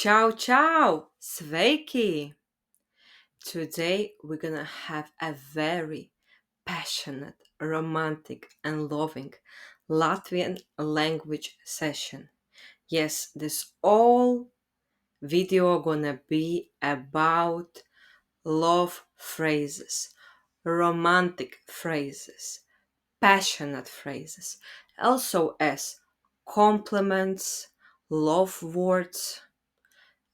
Ciao, ciao! Sveiki! Today we're gonna have a very passionate, romantic, and loving Latvian language session. Yes, this all video gonna be about love phrases, romantic phrases, passionate phrases, also as compliments, love words,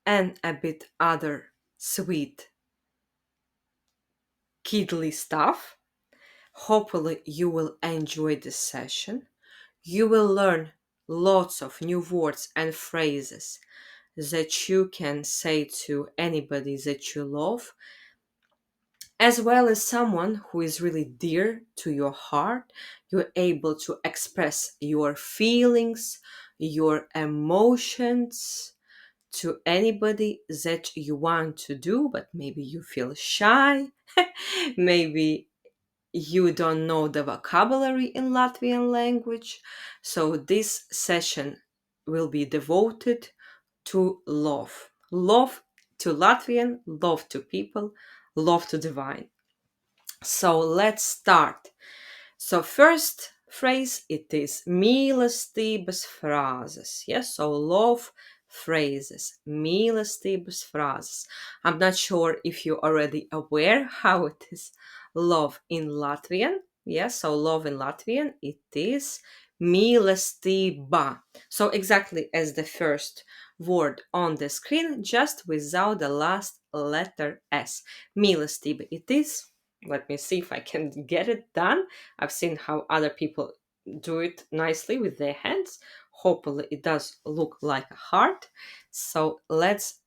and a bit other sweet kidly stuff. Hopefully you will enjoy this session. You will learn lots of new words and phrases that you can say to anybody that you love, as well as someone who is really dear to your heart. You're able to express your feelings, your emotions to anybody that you want to do, but maybe you feel shy. Maybe you don't know the vocabulary in Latvian language. So this session will be devoted to love. Love to Latvian, love to people, love to divine. So let's start. So first phrase, it is mīlestības frāzes. Yes, so love phrases, mīlestības frāzes. I'm not sure if you're already aware how it is love in Latvian. Yes, so love in Latvian, it is mīlestība. So exactly as the first word on the screen, just without the last letter S. Mīlestība, it is. Let me see if I can get it done. I've seen how other people do it nicely with their hands. Hopefully it does look like a heart. So let's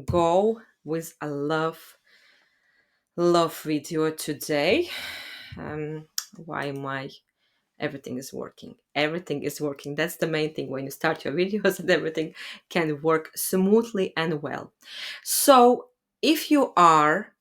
go with a love video today. Why my everything is working. Everything is working. That's the main thing when you start your videos, and everything can work smoothly and well. So if you are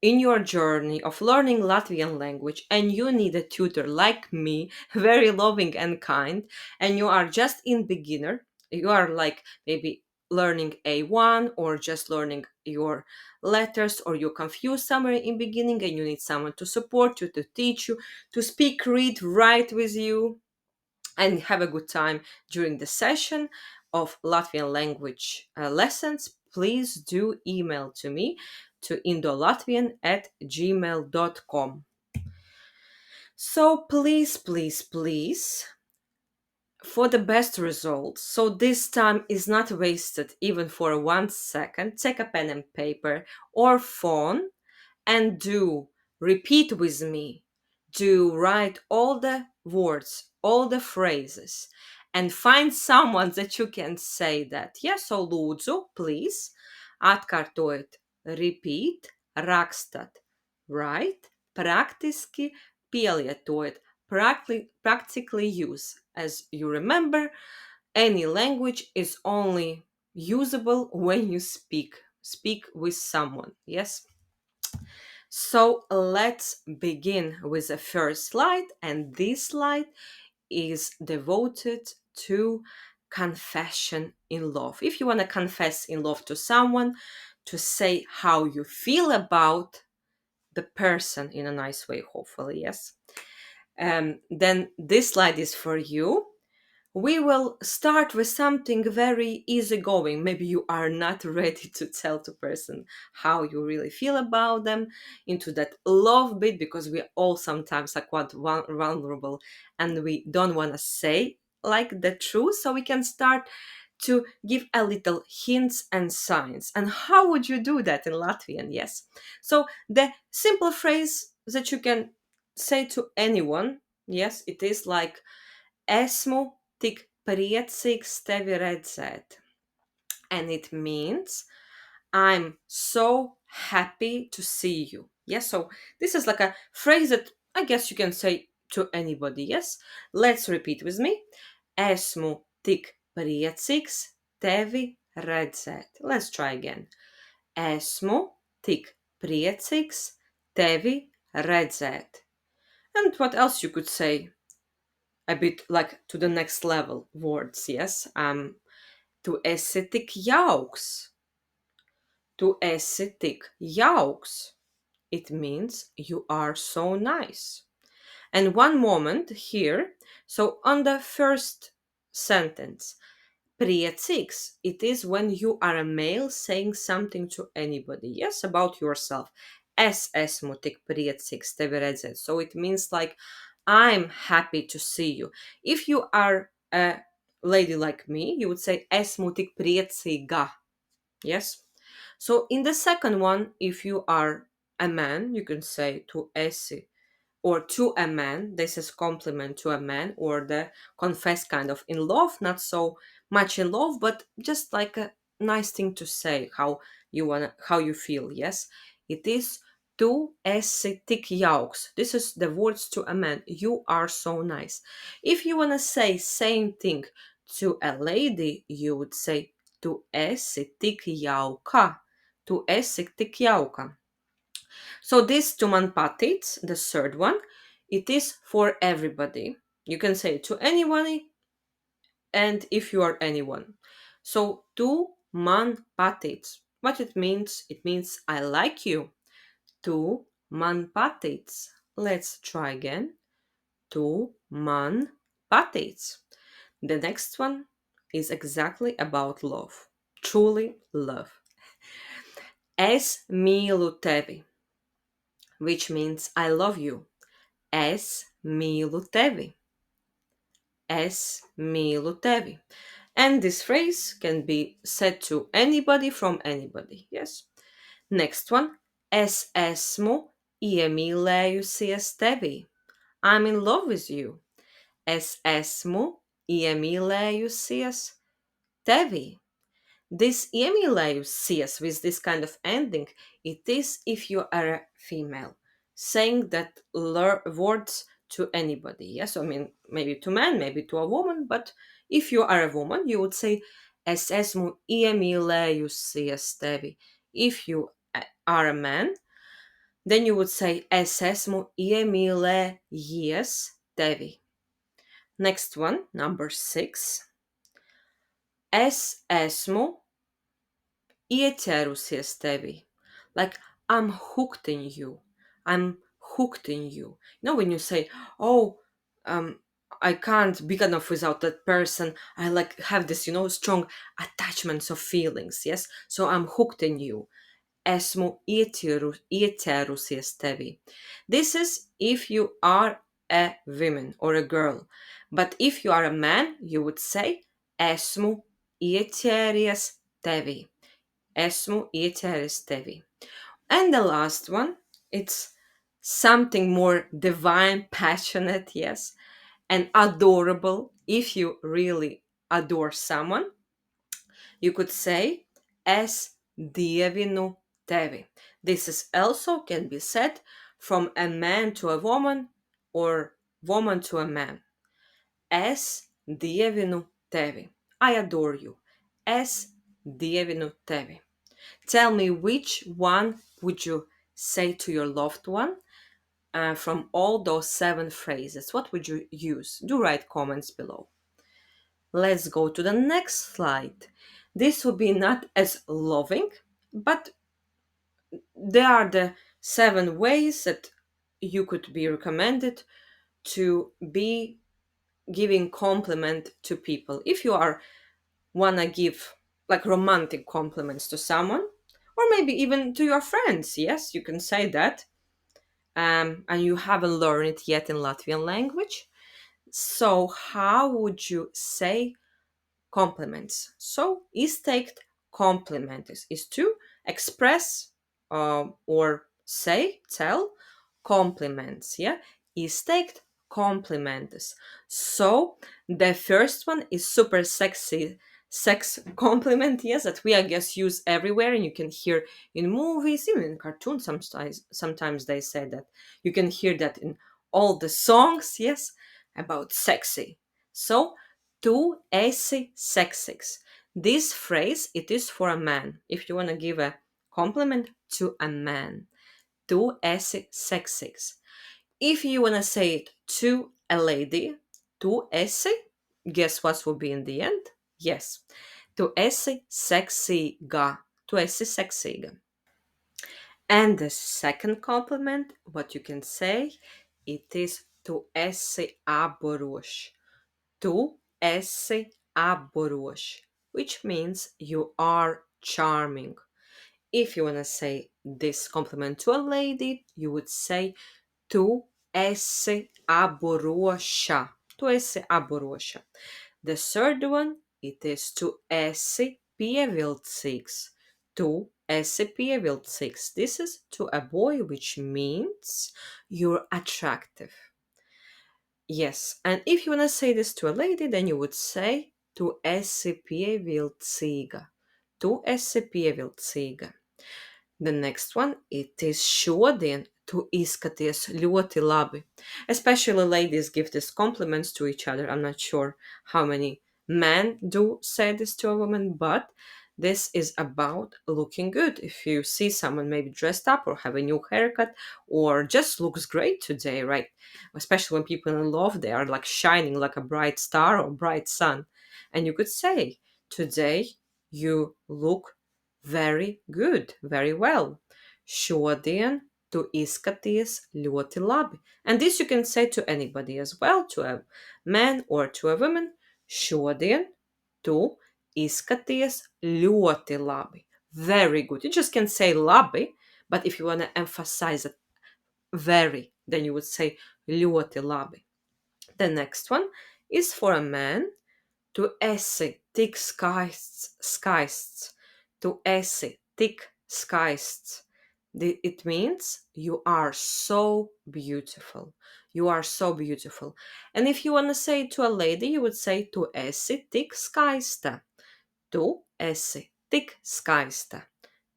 in your journey of learning Latvian language and you need a tutor like me, very loving and kind, and you are just in beginner, you are like maybe learning A1 or just learning your letters, or you're confused somewhere in beginning and you need someone to support you, to teach you, to speak, read, write with you, and have a good time during the session of Latvian language lessons, please do email to me to indolatvian@gmail.com. So please, please, please, for the best results, so this time is not wasted even for 1 second, take a pen and paper or phone and do repeat with me. Do write all the words, all the phrases, and find someone that you can say that. Yes, so lūdzu, please, atkārtojiet, repeat, rakstat, write, praktiski pielietojiet, practically use. As you remember, any language is only usable when you speak with someone. Yes. So let's begin with the first slide, and this slide is devoted to confession in love. If you want to confess in love to someone, to say how you feel about the person in a nice way, hopefully, yes. Then this slide is for you. We will start with something very easygoing. Maybe you are not ready to tell to person how you really feel about them, into that love bit, because we all sometimes are quite vulnerable and we don't want to say like the truth. So we can start to give a little hints and signs. And how would you do that in Latvian? Yes. So the simple phrase that you can say to anyone, yes, it is like esmu tik priecīgs tevi redzēt. And it means I'm so happy to see you. Yes, so this is like a phrase that I guess you can say to anybody. Yes, let's repeat with me. Esmu tik priecīgs tevi redzēt. Let's try again. Esmu tik priecīgs tevi redzēt. And what else you could say? A bit like to the next level words, yes. Tu esi tik jauks. Tu esi tik jauks. It means you are so nice. And one moment here, so on the first sentence, priecīgs, it is when you are a male saying something to anybody, yes, about yourself. Es esmu tik priecīgs tevi redzēt. So it means like, I'm happy to see you. If you are a lady like me, you would say esmu tik priecīga, yes. So in the second one, if you are a man, you can say tu esi, or to a man. This is compliment to a man, or the confess kind of in love, not so much in love, but just like a nice thing to say, how you feel. Yes, it is tu esi tik jauks. This is the words to a man. You are so nice. If you wanna say same thing to a lady, you would say tu esi tik jauka. Tu esi tik jauka. So this tu man patīc, the third one, it is for everybody. You can say it to anyone, and if you are anyone. So tu man patīc. What it means? It means I like you. Tu man patīc. Let's try again. Tu man patīc. The next one is exactly about love. Truly love. Es mīlu tevi, which means I love you. Es mīlu tevi. Es mīlu tevi. And this phrase can be said to anybody from anybody. Yes. Next one. Es esmu iemīlējusies tevī. I'm in love with you. Es esmu iemīlējusies tevī. This iemīlējusies with this kind of ending, it is if you are a female, saying that words to anybody. Yes, I mean, maybe to man, maybe to a woman, but if you are a woman, you would say, es esmu iemīlējusies tevi. If you are a man, then you would say, es esmu iemīlējies tevi. Next one, number 6. Es esmu ieķērusies tevi. Like, I'm hooked in you. I'm hooked in you. You know, when you say, oh, I can't be enough without that person. I like have this, strong attachments of feelings. Yes. So I'm hooked in you. Esmu ieķērusies tevi. This is if you are a woman or a girl. But if you are a man, you would say, esmu ieķēries tevi. Esmu ieķēries tevi. And the last one, it's something more divine, passionate, yes, and adorable. If you really adore someone, you could say, es dievinu tevi. This is also can be said from a man to a woman or woman to a man. Es dievinu tevi. I adore you. Es dievinu tevi. Tell me which one would you say to your loved one from all those 7 phrases. What would you use? Do write comments below. Let's go to the next slide. This will be not as loving, but there are the 7 ways that you could be recommended to be giving compliment to people. If you are wanna give like romantic compliments to someone, or maybe even to your friends, yes, you can say that, and you haven't learned it yet in Latvian language. So how would you say compliments? So izteikt complimentus is to express or say, tell compliments, yeah? Izteikt complimentus. So the first one is super sexy sex compliment, yes, that we I guess use everywhere, and you can hear in movies, even in cartoons. Sometimes they say that. You can hear that in all the songs, yes, about sexy. So tu esi seksīgs. This phrase, it is for a man. If you want to give a compliment to a man, tu esi seksīgs. If you want to say it to a lady, tu esi, guess what will be in the end? Yes. Tu esi seksīga. tu esi seksīga. And the second compliment, what you can say, it is tu esi apborošs. Tu esi apborošs, which means you are charming. If you want to say this compliment to a lady, you would say tu esi apboroša. Tu esi apboroša. The third one, it is tu esi pievilcīgs. Tu esi pievilcīgs. This is to a boy, which means you're attractive. Yes, and if you want to say this to a lady, then you would say tu esi pievilcīga. Tu esi pievilcīga. The next one, it is šodien tu izskaties ļoti labi. Especially ladies give these compliments to each other. I'm not sure how many men do say this to a woman, but this is about looking good. If you see someone maybe dressed up or have a new haircut or just looks great today, right? Especially when people in love, they are like shining like a bright star or bright sun. And you could say, today you look very good, very well. Šodien tu izskaties ļoti labi. And this you can say to anybody as well, to a man or to a woman. Šodien tu izskaties ļoti labi. Very good. You just can say labi, but if you want to emphasize it very, then you would say ļoti labi. The next one is for a man. Tu esi tik skaists. Tu esi tik skaists. It means you are so beautiful. You are so beautiful. And if you want to say it to a lady, you would say tu esi tik skaista. Tu esi tik skaista.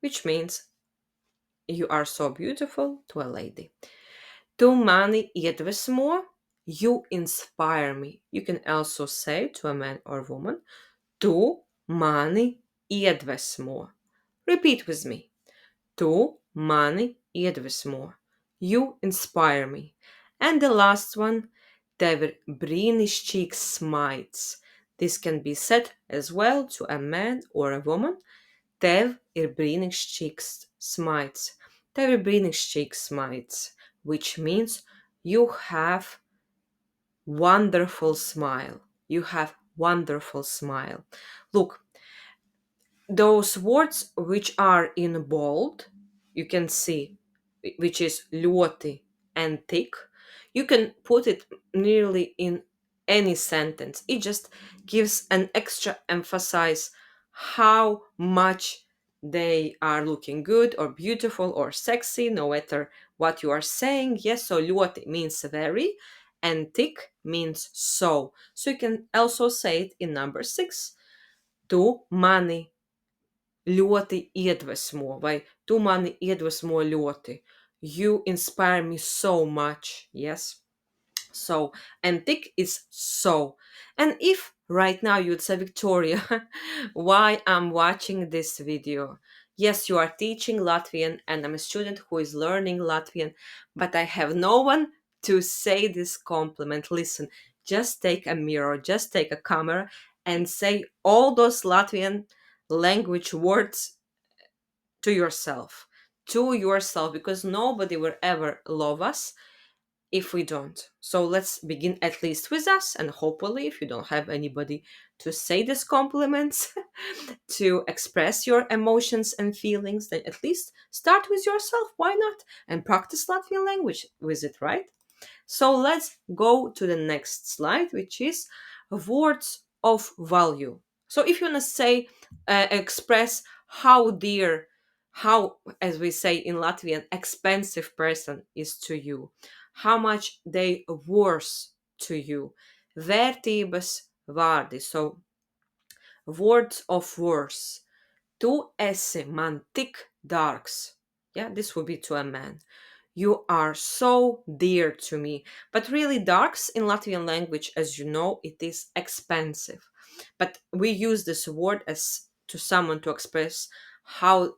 Which means you are so beautiful to a lady. Tu mani iedvesmo. You inspire me. You can also say to a man or woman, tu mani iedvesmo. Repeat with me. Tu mani iedvesmo. You inspire me. And the last one, tev ir brīnišķīgs smaids. This can be said as well to a man or a woman. Tev ir brīnišķīgs smaids. Tev ir brīnišķīgs smaids, which means you have wonderful smile. You have wonderful smile. Look, those words which are in bold, you can see, which is ļoti and thick, you can put it nearly in any sentence. It just gives an extra emphasis how much they are looking good or beautiful or sexy, no matter what you are saying. Yes, so ļoti means very, and thick means so. So you can also say it in number 6. Tu mani ļoti iedvesmo, vai tu mani iedvesmo ļoti. You inspire me so much, yes? So, and thick is so. And if right now you'd say, Victoria, why I'm watching this video? Yes, you are teaching Latvian and I'm a student who is learning Latvian, but I have no one to say this compliment. Listen, just take a mirror, just take a camera and say all those Latvian language words to yourself, because nobody will ever love us if we don't. So let's begin at least with us, and hopefully if you don't have anybody to say these compliments to express your emotions and feelings, then at least start with yourself. Why not? And practice Latvian language with it, right? So let's go to the next slide, which is words of value. So if you want to say, express how dear, how, as we say in Latvian, expensive person is to you, how much they worth to you. Vērtības vārdi. So words of worth. Tu esi man tik dārgs. Yeah, this would be to a man. You are so dear to me. But really, dārgs in Latvian language, as you know, it is expensive. But we use this word as to someone to express how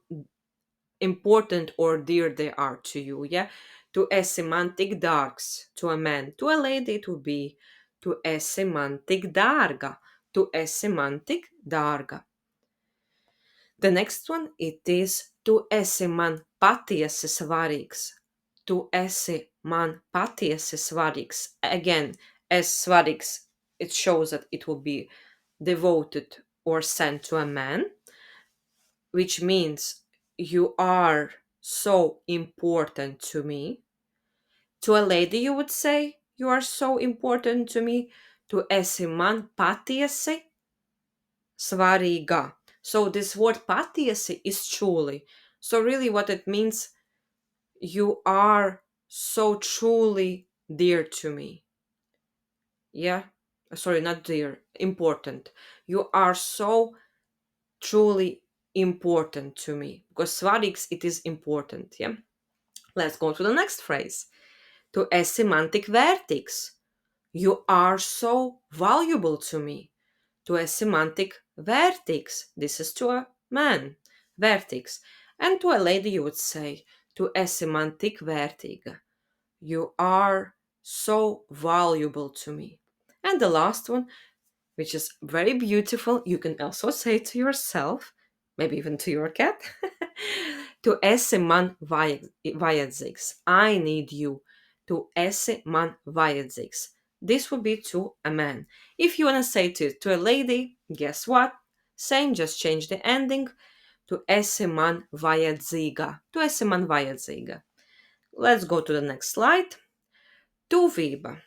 important or dear they are to you. Yeah, tu esi man tik dārgs to a man. To a lady, it would be tu esi man tik dārga. Tu esi man tik dārga. The next one, it is tu esi man patiesi svarīgs. Tu esi man patiesi svarīgs. Again, as svarīgs, it shows that it will be devoted or sent to a man, which means you are so important to me. To a lady, you would say, you are so important to me. Tu esi man patiesi svarīga. So this word patiesi is truly. So really what it means, you are so truly dear to me. Yeah? Sorry, not dear, important. You are so truly important to me. Because svarīgs, it is important, yeah? Let's go to the next phrase. Tu esi man tik vērtīgs. You are so valuable to me. Tu esi man tik vērtīgs. This is to a man. Vērtīgs. And to a lady you would say, tu esi man tik vērtīga. You are so valuable to me. And the last one, which is very beautiful, you can also say to yourself, maybe even to your cat, tu esi man vajadzīgs. I need you. Tu esi man vajadzīgs. This would be to a man. If you want to say to a lady, guess what? Same, just change the ending. Tu esi man vajadzīga. Tu esi man vajadzīga. Let's go to the next slide. Tuvība.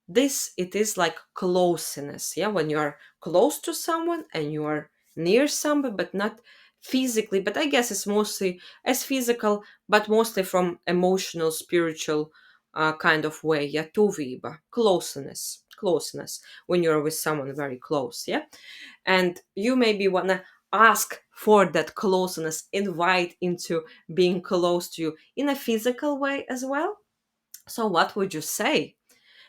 This, it is like closeness, yeah, when you are close to someone and you are near someone, but not physically, but I guess it's mostly as physical, but mostly from emotional, spiritual kind of way, yeah. Tuvība, closeness, when you're with someone very close, yeah. And you maybe wanna ask for that closeness, invite into being close to you in a physical way as well. So what would you say?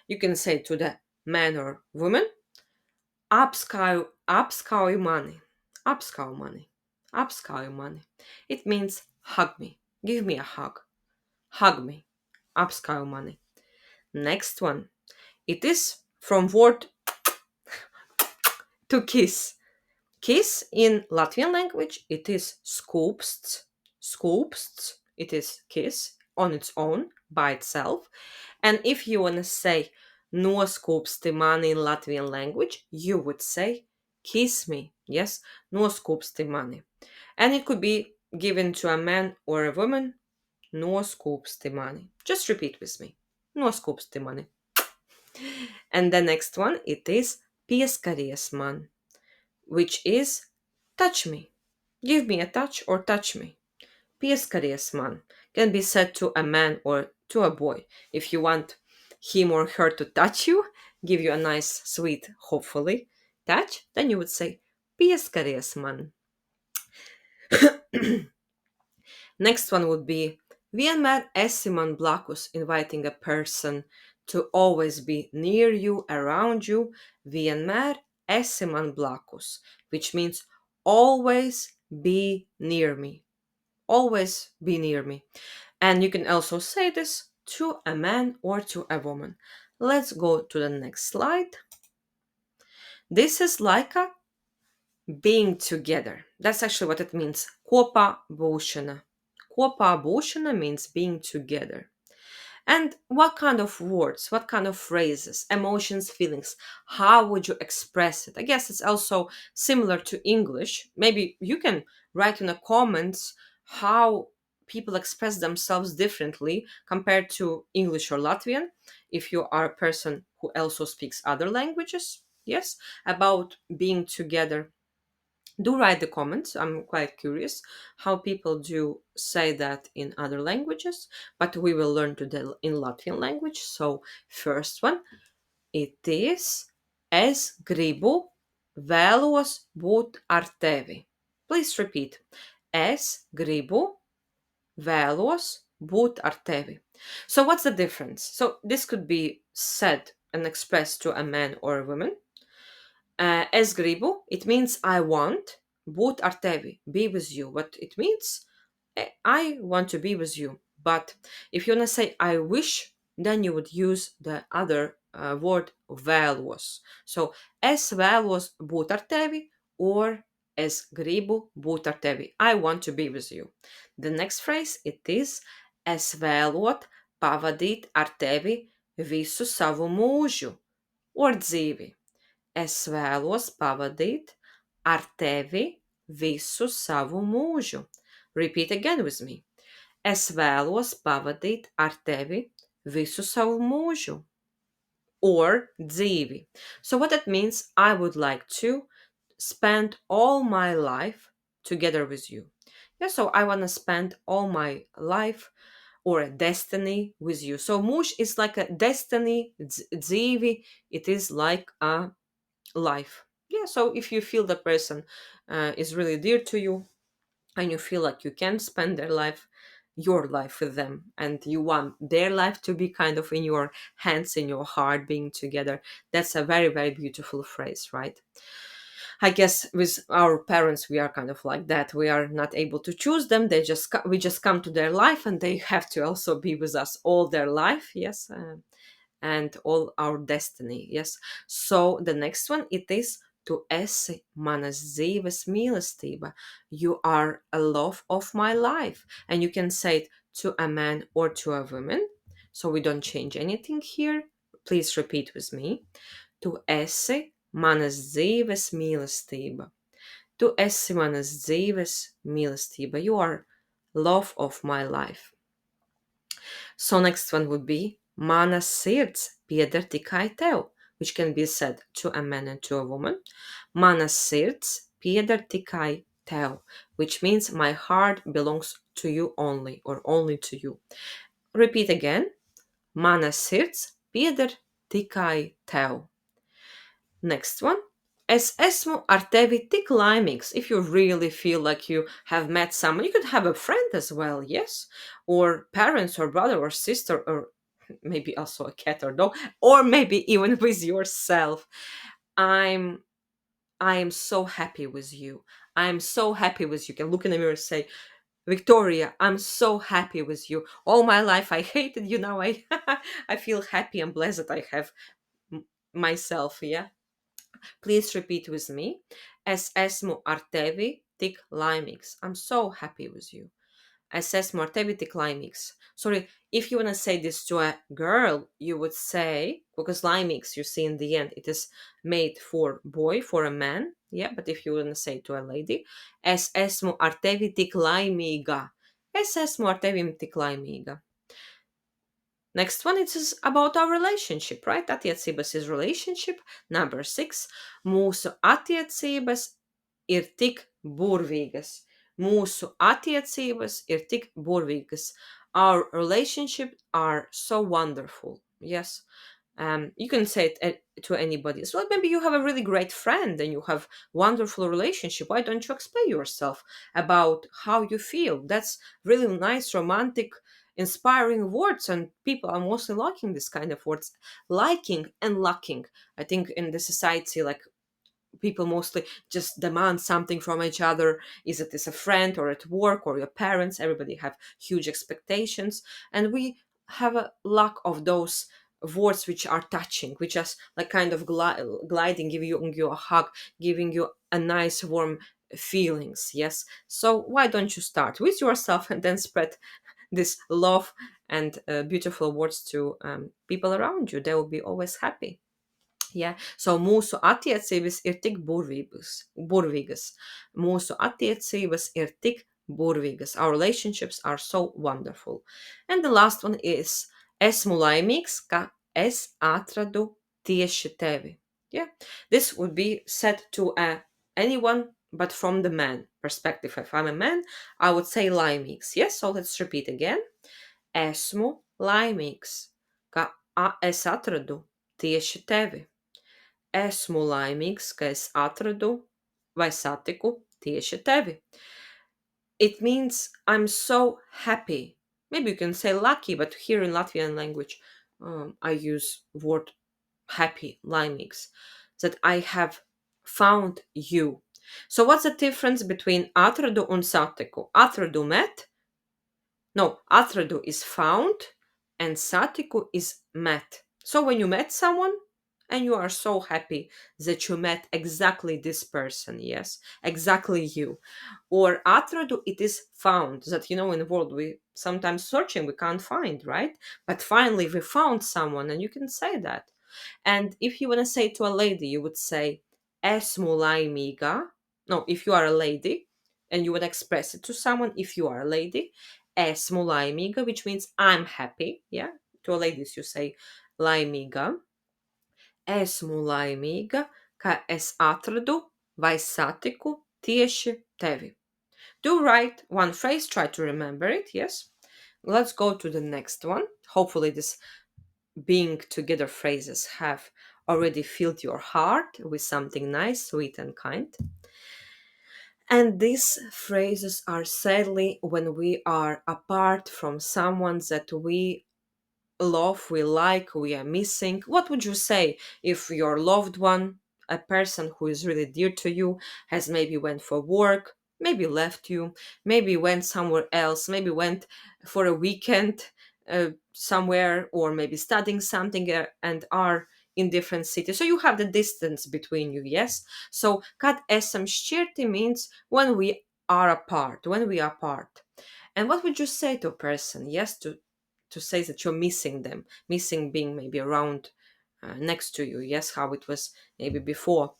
You can say to the man or woman, apskauj mani, apskauj mani, apskauj mani. It means hug me, give me a hug me, apskauj mani. Next one, it is from word to kiss. Kiss in Latvian language, it is skūpsts, skūpsts, it is kiss on its own, by itself. And if you want to say noskūpsti mani in Latvian language, you would say kiss me. Yes, noskūpsti mani. And it could be given to a man or a woman, noskūpsti mani. Just repeat with me. Noskūpsti mani. And the next one, it is pieskaries man, which is touch me. Give me a touch or touch me. Pieskaries man can be said to a man or to a boy. If you want him or her to touch you, give you a nice, sweet, hopefully, touch, then you would say pieskaries man. Next one would be vienmēr esi man blakus, inviting a person to always be near you, around you. Vienmēr esi man blakus, which means always be near me. Always be near me. And you can also say this to a man or to a woman. Let's go to the next slide. This is like a being together. That's actually what it means. Kopā būšana. Kopā būšana means being together. And what kind of words, what kind of phrases, emotions, feelings, how would you express it? I guess it's also similar to English. Maybe you can write in the comments how people express themselves differently compared to English or Latvian, if you are a person who also speaks other languages. Yes, about being together. Do write the comments. I'm quite curious how people do say that in other languages, but we will learn today in Latvian language. So first one, it is es gribu, vēlos būt ar tevi. Please repeat. Es gribu, vēlos būt ar tevi. So what's the difference? So this could be said and expressed to a man or a woman. Es gribu, it means I want. Būt ar tevi, be with you. What it means, I want to be with you. But if you want to say I wish, then you would use the other word vēlos. So es vēlos būt ar tevi, or Es gribu būt ar tevi. I want to be with you. The next phrase it is es vēlot pavadīt ar tevi visu savu mūžu or dzīvi. Es vēlos pavadīt ar tevi visu savu mūžu. Repeat again with me. Es vēlos pavadīt ar tevi visu savu mūžu or dzīvi. So what that means, I would like to spend all my life together with you. Yeah, so I want to spend all my life or a destiny with you. So mūž is like a destiny, dzīvi, it is like a life. Yeah, so if you feel the person is really dear to you and you feel like you can spend your life with them, and you want their life to be kind of in your hands, in your heart, being together, that's a very, very beautiful phrase, right? I guess with our parents we are kind of like that. We are not able to choose them. We just come to their life, and they have to also be with us all their life. Yes, and all our destiny. Yes. So the next one it is tu esi manas dzīves mīlestība. You are a love of my life, and you can say it to a man or to a woman. So we don't change anything here. Please repeat with me. Tu esi manas dzīves mīlestība. Tu esi manas dzīves mīlestība. You are love of my life. So next one would be mana sirds pieder tikai tev, which can be said to a man and to a woman. Mana sirds pieder tikai tev, which means my heart belongs to you only, or only to you. Repeat again. Mana sirds pieder tikai tev. Next one. Es esmu ar tevi tik laimīgs. If you really feel like you have met someone, you could have a friend as well, yes? Or parents or brother or sister, or maybe also a cat or dog, or maybe even with yourself. I'm I am so happy with you. I'm so happy with you. You can look in the mirror and say, Victoria, I'm so happy with you. All my life I hated you. Now I I feel happy and blessed that I have myself, yeah? Please repeat with me. Es esmu ar tevi tik laimīgs. I'm so happy with you. Es esmu ar tevi tik laimīgs. Sorry, if you want to say this to a girl, you would say, because laimīgs, you see in the end, it is made for boy, for a man. Yeah, but if you want to say to a lady, es esmu ar tevi tik laimīga. Es esmu ar tevi tik laimīga. Next one, it is about our relationship, right? Attiecības is relationship. Number 6. Mūsu attiecības ir tik burvīgas. Mūsu attiecības ir tik burvīgas. Our relationship are so wonderful. Yes. You can say it to anybody as well. Maybe you have a really great friend and you have wonderful relationship. Why don't you explain yourself about how you feel? That's really nice, romantic, inspiring words, and people are mostly liking this kind of words. Liking and lacking. I think in the society, like, people mostly just demand something from each other. Is it as a friend or at work or your parents? Everybody have huge expectations, and we have a lack of those words which are touching, which are like kind of gliding, giving you a hug, giving you a nice warm feelings. Yes, so why don't you start with yourself and then spread this love and beautiful words to people around you? They will be always happy. Yeah. So mūsu attiecības ir tik burvīgas. Mūsu attiecības ir tik burvīgas. Our relationships are so wonderful. And the last one is esmu laimīgs, ka es atradu tieši tevi. Yeah. This would be said to anyone but from the man perspective. If I'm a man, I would say laimīgs. Yes, so let's repeat again. Esmu laimīgs, ka es atradu tieši tevi. Esmu laimīgs, ka es atradu vai satiku tieši tevi. It means I'm so happy. Maybe you can say lucky, but here in Latvian language, I use word happy, laimīgs, that I have found you. So what's the difference between atradu un satiku? Atradu met. No, atradu is found and satiku is met. So when you met someone and you are so happy that you met exactly this person, yes, exactly you. Or atradu, it is found, that in the world we sometimes searching, we can't find, right? But finally we found someone, and you can say that. And if you want to say to a lady, you would say esmu laimīga. No, if you are a lady and you would express it to someone, if you are a lady, esmu laimīga, which means I'm happy. Yeah. To ladies, you say laimīga. Esmu laimīga, ka es atradu vai satiku tieši tevi. Do write one phrase, try to remember it, yes? Let's go to the next one. Hopefully, this being together phrases have already filled your heart with something nice, sweet, and kind. And these phrases are sadly when we are apart from someone that we love, we like, we are missing. What would you say if your loved one, a person who is really dear to you, has maybe went for work, maybe left you, maybe went somewhere else, maybe went for a weekend somewhere, or maybe studying something, and are in different cities, so you have the distance between you, yes? So kad esam šķirti means when we are apart, when we are apart. And what would you say to a person, yes, to say that you're missing them, missing being maybe around, next to you, yes, how it was maybe before?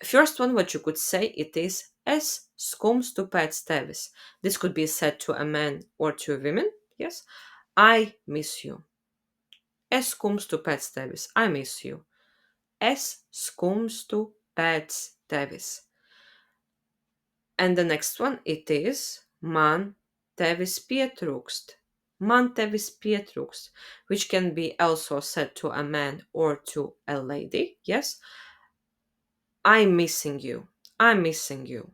First one, what you could say, it is es skumstu pēc tevis. This could be said to a man or to a woman, yes. I miss you. Es skumstu pēc tevis. I miss you. Es skumstu pēc tevis. And the next one, it is man tevis pietrūkst. Man tevis pietrūkst, which can be also said to a man or to a lady. Yes, I'm missing you. I'm missing you.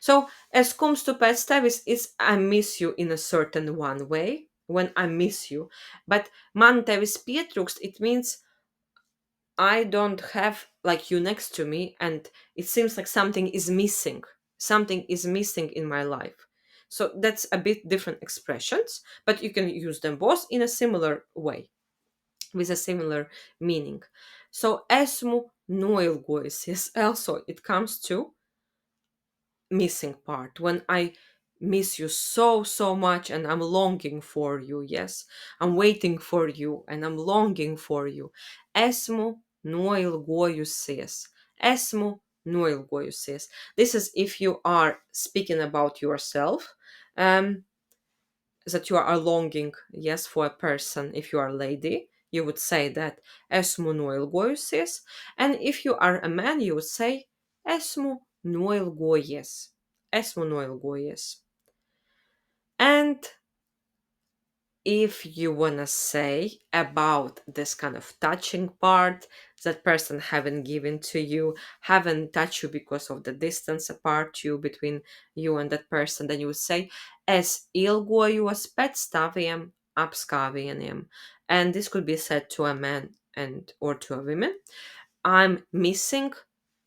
So, es kumstu pēc tevis is I miss you in a certain one way when I miss you. But man tevis pietrūkst, it means I don't have like you next to me, and it seems like something is missing. Something is missing in my life. So that's a bit different expressions, but you can use them both in a similar way, with a similar meaning. So esmu noilgojusies. Also, it comes to missing part, when I miss you so much and I'm longing for you. Yes, I'm waiting for you and I'm longing for you. Esmu noilgojusies. Esmu noilgojusies. This is if you are speaking about yourself, um that you are longing, yes, for a person. If you are a lady, you would say that esmu noilgojusies. And if you are a man, you would say esmu noilgojies. Esmu noilgojies. And if you want to say about this kind of touching part, that person haven't given to you, haven't touched you because of the distance apart you between you and that person, then you would say es ilgojos pēc taviem apskāvieniem. And this could be said to a man and or to a woman. I'm missing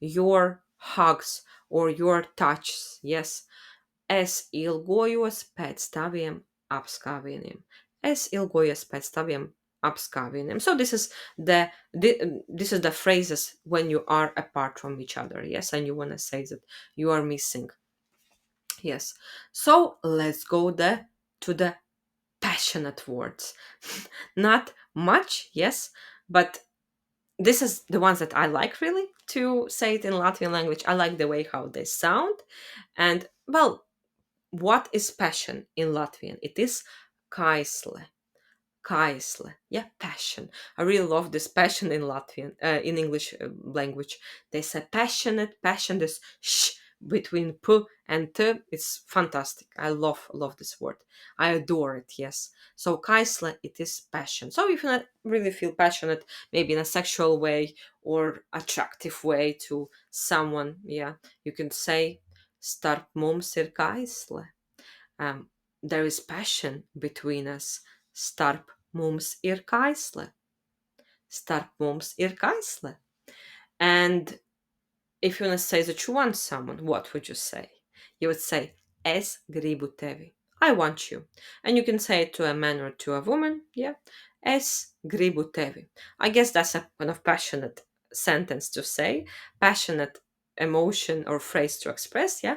your hugs or your touches. Yes, es ilgojos pēc taviem apskāvieniem. Es ilgojos pēc taviem apskāvieniem. So this is the phrases when you are apart from each other, yes, and you want to say that you are missing. Yes. So let's go to the passionate words. Not much, yes, but this is the ones that I like really to say it in Latvian language. I like the way how they sound. And well, what is passion in Latvian? It is kaisle. Kaisle. Yeah, passion. I really love this passion in Latvian, in English language. They say passionate, passion, this sh between p and t. It's fantastic. I love this word. I adore it, yes. So kaisle, it is passion. So if you not really feel passionate, maybe in a sexual way or attractive way to someone, yeah, you can say starp mums ir kaisle. Um, there is passion between us. Starp mums ir kaisle. Starp mums ir kaisle. And if you want to say that you want someone, what would you say? You would say, es gribu tevi. I want you. And you can say it to a man or to a woman. Yeah. Es gribu tevi. I guess that's a kind of passionate sentence to say, passionate emotion or phrase to express, yeah.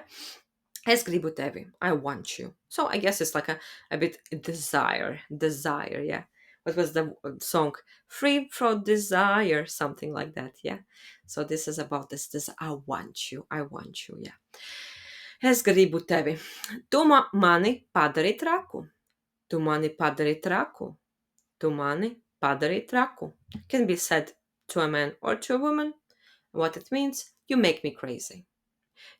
Es gribu tevi. I want you. So I guess it's like a bit desire, yeah. What was the song? Free from desire, something like that, yeah. So this is about this I want you, yeah. Es gribu tevi. Tu mani padari traku. Tu mani padari traku. Tu mani padari traku. Can be said to a man or to a woman. What it means, you make me crazy.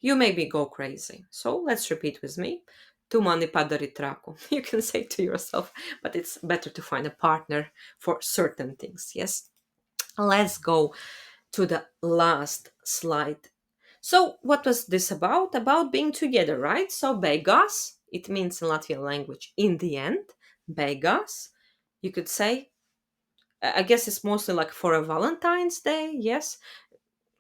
You make me go crazy. So let's repeat with me. Tu mani padari traku. You can say to yourself, but it's better to find a partner for certain things, yes? Let's go to the last slide. So what was this about? About being together, right? So beigās, it means in Latvian language, in the end. Beigās, you could say, I guess it's mostly like for a Valentine's Day, yes?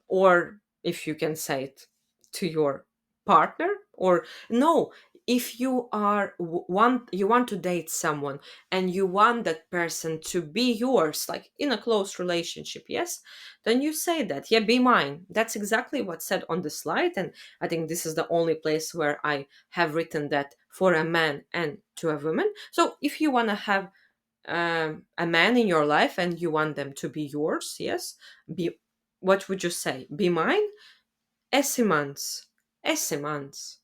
Or if you can say it to your partner, or no, if you are you want to date someone and you want that person to be yours, like in a close relationship, yes, then you say that, yeah, be mine. That's exactly what's said on the slide, and I think this is the only place where I have written that for a man and to a woman. So if you want to have a man in your life and you want them to be yours, yes, be, what would you say? Be mine? Esi mans. Esi mans.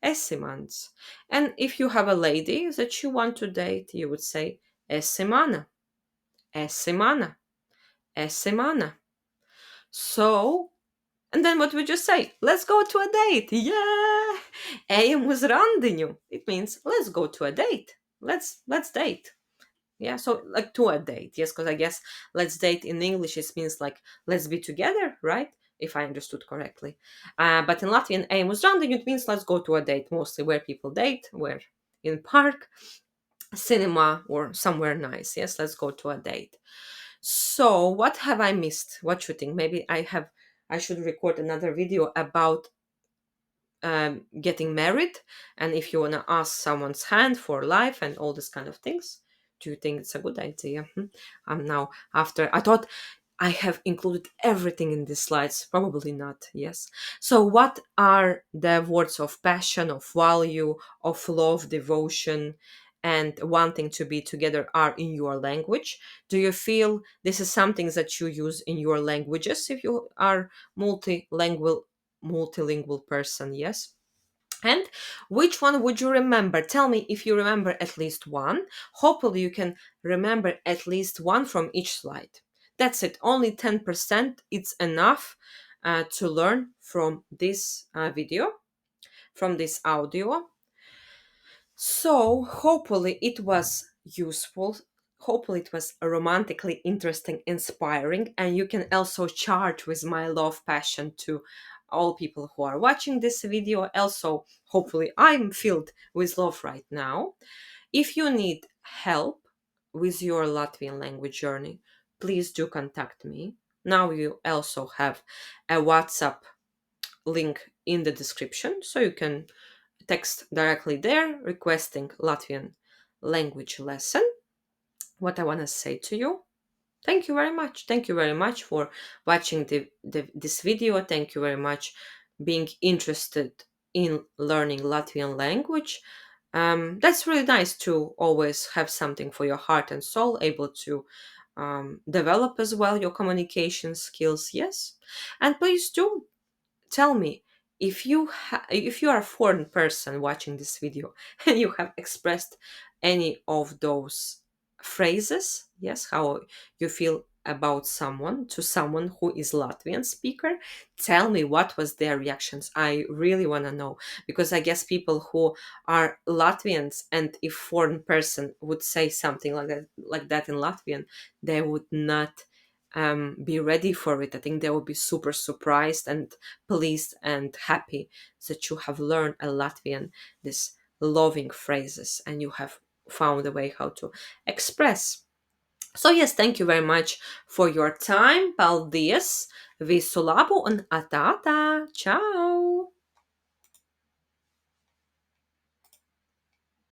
Esi mans. And if you have a lady that you want to date, you would say esi mana. Esi mana. Esi mana. So, and then what would you say? Let's go to a date. Yeah. Ejam uz randiņu. It means let's go to a date. Let's date. Yeah, so like to a date, yes, because I guess let's date in English it means like let's be together, right? If I understood correctly. But in Latvian, ejam uz randiņu, it means let's go to a date, mostly where people date, where in park, cinema, or somewhere nice. Yes, let's go to a date. So what have I missed? What you think? Maybe I should record another video about getting married, and if you want to ask someone's hand for life and all this kind of things. Do you think it's a good idea? I'm now, after I thought I have included everything in these slides, probably not. Yes. So what are the words of passion, of value, of love, devotion, and wanting to be together are in your language? Do you feel this is something that you use in your languages if you are multilingual person? Yes. And which one would you remember? Tell me if you remember at least one. Hopefully you can remember at least one from each slide. That's it. Only 10%. It's enough to learn from this video, from this audio. So, hopefully, it was useful. Hopefully, it was romantically interesting, inspiring, and you can also charge with my love passion to all people who are watching this video. Also, hopefully, I'm filled with love right now. If you need help with your Latvian language journey, please do contact me. Now, you also have a WhatsApp link in the description, so you can text directly there requesting Latvian language lesson. What I want to say to you, thank you very much. Thank you very much for watching this video. Thank you very much being interested in learning Latvian language. That's really nice to always have something for your heart and soul, able to develop as well your communication skills. Yes. And please do tell me if you are a foreign person watching this video and you have expressed any of those phrases, yes, how you feel about someone to someone who is Latvian speaker. Tell me what was their reactions. I really want to know, because I guess people who are Latvians, and if foreign person would say something like that in Latvian, they would not be ready for it. I think they will be super surprised and pleased and happy that you have learned a Latvian, this loving phrases, and you have found a way how to express. So yes, thank you very much for your time. Paldies! Visu labu un atā! Ciao!